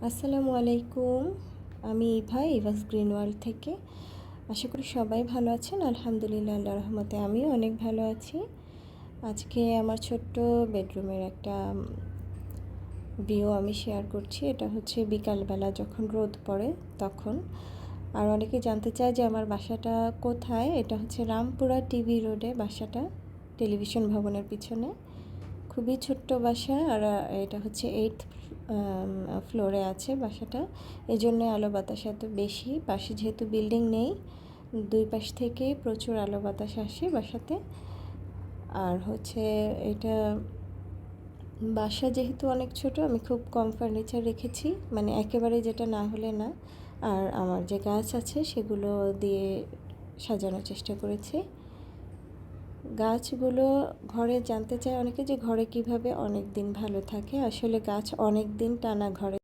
আসসালামু আলাইকুম। আমি ইভাস গ্রিন ওয়ার্ল্ড থেকে। আশা করি সবাই ভালো আছেন। আলহামদুলিল্লাহ, আল্লাহর রহমতে আমিও অনেক ভালো আছি। আজকে আমার ছোট্ট বেডরুমের একটা ভিউ আমি শেয়ার করছি। এটা হচ্ছে বিকালবেলা যখন রোদ পড়ে তখন। আর অনেকে জানতে চায় যে আমার বাসাটা কোথায়। এটা হচ্ছে রামপুরা টিভি রোডে বাসাটা, টেলিভিশন ভবনের পিছনে। খুবই ছোট্ট বাসা। আর এটা হচ্ছে 8th ফ্লোরে আছে বাসাটা, এই জন্য আলো বাতাস এত বেশি। পাশে যেহেতু বিল্ডিং নেই, দুই পাশ থেকে প্রচুর আলো বাতাস আসে বাসাতে। আর হচ্ছে এটা বাসা যেহেতু অনেক ছোট, আমি খুব কম ফার্নিচার রেখেছি, মানে একেবারে যেটা না হলে না। আর আমার যে গাছ আছে সেগুলো দিয়ে সাজানোর চেষ্টা করেছি। গাছগুলো ঘরে জানতে চায় অনেকে যে ঘরে কিভাবে অনেক দিন ভালো থাকে। আসলে গাছ অনেক দিন টানা ঘরে